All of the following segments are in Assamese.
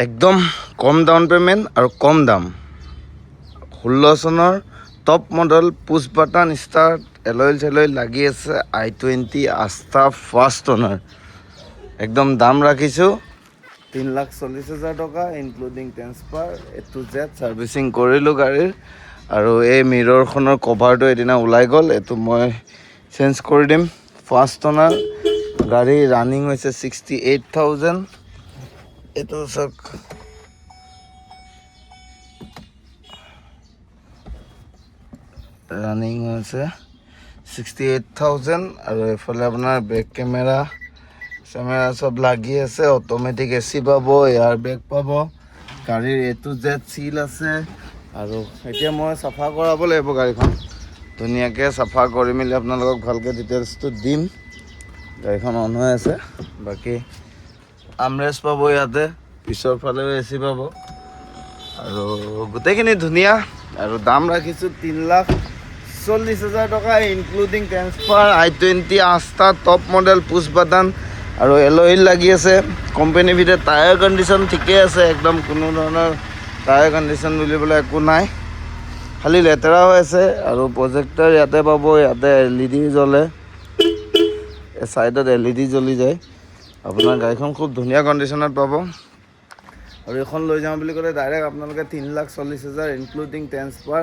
একদম কম ডাউন পেমেণ্ট আৰু কম দাম 16 চনৰ টপ মডেল পুছ বাটন ষ্টাৰ্ট এলইল লাগি আছে i20 আস্থা ফাৰ্ষ্ট অনাৰ একদম দাম ৰাখিছোঁ 3,40,000 টকা including transfer A to Z servicing কৰিলোঁ গাড়ীৰ আৰু এই মিৰৰখনৰ কভাৰটো এদিনা ওলাই গ'ল এইটো মই চেঞ্জ কৰি দিম ফাৰ্ষ্ট অনাৰ গাড়ী ৰানিং হৈছে 68,000 এইটো চাওক ৰানিং হৈছে 68,000 আৰু এফালে আপোনাৰ বেক কেমেৰা সব লাগি আছে অটোমেটিক এচি পাব এয়াৰ বেগ পাব গাড়ীৰ A to Z চিল আছে আৰু এতিয়া মই চাফা কৰাব লাগিব গাড়ীখন ধুনীয়াকৈ চাফা কৰি মেলি আপোনালোকক ভালকৈ ডিটেইলছটো দিম গাড়ীখন অন হৈ আছে বাকী আমৰেছ পাব ইয়াতে পিছৰ ফালেও এচি পাব আৰু গোটেইখিনি ধুনীয়া আৰু দাম ৰাখিছোঁ 3,40,000 টকা ইনক্লুডিং ট্ৰেন্সফাৰ i20 আস্থা টপ মডেল পুছ বাটন আৰু এলইল লাগি আছে কোম্পানীৰ ভিতৰত টায়াৰ কণ্ডিশ্যন ঠিকে আছে একদম কোনো ধৰণৰ টায়াৰ কণ্ডিশ্যন বুলিবলৈ একো নাই খালি লেতেৰা হৈ আছে আৰু প্ৰজেক্টৰ ইয়াতে পাব ইয়াতে LED জ্বলে এই ছাইডত LED জ্বলি যায় আপোনাৰ গাড়ীখন খুব ধুনীয়া কণ্ডিশ্যনত পাব আৰু এখন লৈ যাওঁ বুলি ক'লে ডাইৰেক্ট আপোনালোকে 3,40,000 including transfer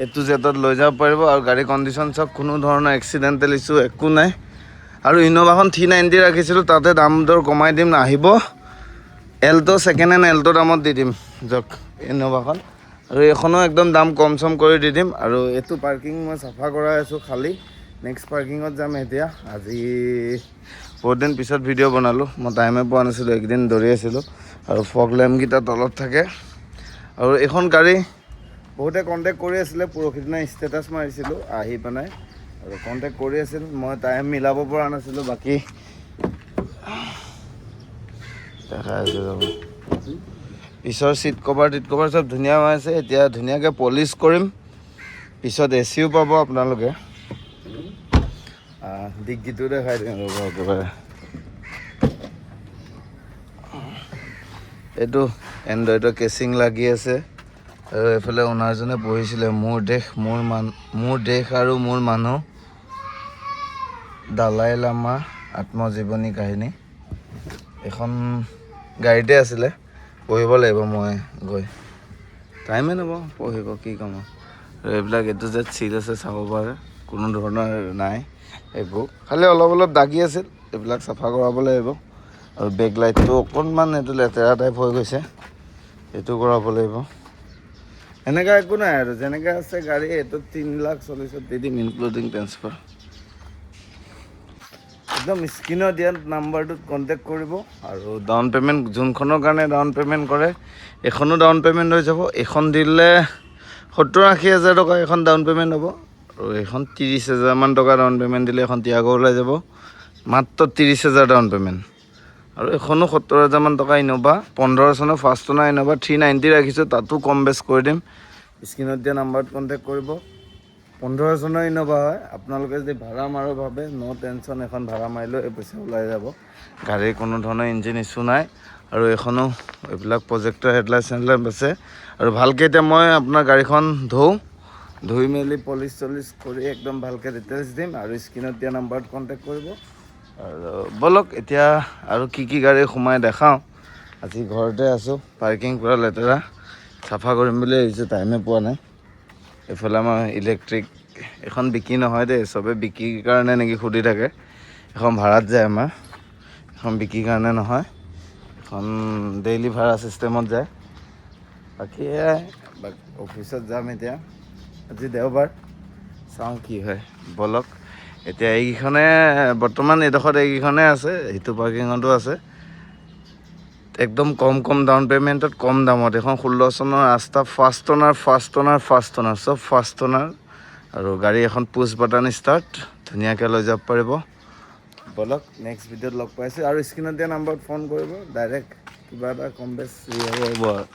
A to Z লৈ যাব পাৰিব আৰু গাড়ী কণ্ডিশ্যন চাওক কোনো ধৰণৰ এক্সিডেণ্টেল ইছ্যু একো নাই আৰু ইন'ভাখন 390 ৰাখিছিলোঁ তাতে দাম দৰ কমাই দিম আহিব এল্টো ছেকেণ্ড হেণ্ড এল্টো দামত দি দিম যাওক ইন'ভাখন আৰু এইখনো একদম দাম কম চম কৰি দি দিম আৰু এইটো পাৰ্কিং মই চাফা কৰাই আছোঁ খালী নেক্সট পাৰ্কিঙত যাম এতিয়া আজি বহুত দিন পিছত ভিডিঅ' বনালোঁ মই টাইমে পোৱা নাছিলোঁ একদিন দৌৰি আছিলোঁ আৰু ফগ লেম্পকেইটা তলত থাকে আৰু এইখন গাড়ী বহুতে কণ্টেক্ট কৰি আছিলে পৰহি দিনা ষ্টেটাছ মাৰিছিলোঁ আহি পেলাই আৰু কণ্টেক্ট কৰি আছিল মই টাইম মিলাব পৰা নাছিলোঁ বাকী দেখা আছে যাব পিছৰ ছিট কভাৰ চব ধুনীয়া হৈ আছে এতিয়া ধুনীয়াকৈ পলিচ কৰিম পিছত এচিও পাব আপোনালোকে ডিগ্গিটো দেখাই দিম ৰ'ব একেবাৰে এইটো এণ্ড্ৰইডৰ কেচিং লাগি আছে আৰু এইফালে অনাৰজনে পঢ়িছিলে মোৰ দেশ আৰু মোৰ মানুহ দালাই লামা আত্মজীৱনী কাহিনী এখন গাড়ীতে আছিলে পঢ়িব লাগিব মই গৈ টাইমে নাপাওঁ পঢ়িব কি ক'ম আৰু এইবিলাক A to Z চিট আছে চাব পাৰে কোনো ধৰণৰ নাই একো খালি অলপ দাগি আছিল এইবিলাক চাফা কৰাব লাগিব আৰু বেক লাইটটো অকণমান এইটো লেতেৰা টাইপ হৈ গৈছে এইটো কৰাব লাগিব এনেকুৱা একো নাই আৰু যেনেকৈ আছে গাড়ী এইটো 3,40,000 দি দিম ইনক্লুডিং ট্ৰেন্সফাৰ একদম স্ক্ৰীনত দিয়া নাম্বাৰটোত কণ্টেক্ট কৰিব আৰু ডাউন পে'মেণ্ট যোনখনৰ কাৰণে ডাউন পে'মেণ্ট কৰে এইখনো ডাউন পে'মেণ্ট হৈ যাব এইখন দিলে 70,000-80,000 টকা এখন ডাউন পে'মেণ্ট হ'ব আৰু এইখন 30,000 মান টকা ডাউন পে'মেণ্ট দিলে এখন টিয়াগো ওলাই যাব মাত্ৰ 30,000 ডাউন পে'মেণ্ট আৰু এইখনো 70,000 মান টকা ইন'ভা 15 চনৰ ফাৰ্ষ্ট অনাৰ ইন'ভা 390 ৰাখিছোঁ তাতো কম বেছ কৰি দিম স্ক্ৰীনত দিয়া নাম্বাৰত কণ্টেক্ট কৰিব 15 চনৰ ইন'ভা হয় আপোনালোকে যদি ভাড়া মাৰো ভাবে ন' টেনশ্যন এখন ভাড়া মাৰিলেও এই পইচা ওলাই যাব গাড়ীৰ কোনো ধৰণৰ ইঞ্জিন ইছ্যু নাই আৰু এইখনো এইবিলাক প্ৰজেক্টৰ হেডলাইট চেডলাইট আছে আৰু ভালকৈ এতিয়া মই আপোনাৰ গাড়ীখন ধুই মেলি পলিচ চলিচ কৰি একদম ভালকৈ ডিটেইলছ দিম আৰু স্ক্ৰীনত দিয়া নাম্বাৰত কণ্টেক্ট কৰিব আৰু ব'লক এতিয়া আৰু কি গাড়ী সোমাই দেখাওঁ আজি ঘৰতে আছোঁ পাৰ্কিং পূৰা লেতেৰা চাফা কৰিম বুলি আহিছোঁ টাইমে পোৱা নাই এইফালে আমাৰ ইলেক্ট্ৰিক এখন বিক্ৰী নহয় দেই চবে বিক্ৰীৰ কাৰণে নেকি সুধি থাকে এখন ভাড়াত যায় আমাৰ এখন বিক্ৰীৰ কাৰণে নহয় এখন ডেইলি ভাড়া ছিষ্টেমত যায় বাকী অফিচত যাম এতিয়া আজি দেওবাৰ চাওঁ কি হয় ব'লক এতিয়া এইকেইখনে বৰ্তমান এইডোখৰত এইকেইখনে আছে সেইটো পাৰ্কিঙতো আছে একদম কম ডাউন পে'মেণ্টত কম দামত এখন 16 চনৰ আস্থা ফাৰ্ষ্ট অনাৰ চব ফাৰ্ষ্ট অনাৰ আৰু গাড়ী এখন পুছ বাটন ষ্টাৰ্ট ধুনীয়াকৈ লৈ যাব পাৰিব ব'লক নেক্সট ভিডিঅ'ত লগ পাইছোঁ আৰু স্ক্ৰীনত দিয়া নাম্বাৰত ফোন কৰিব ডাইৰেক্ট কিবা এটা কম বেছ হ'ব আৰু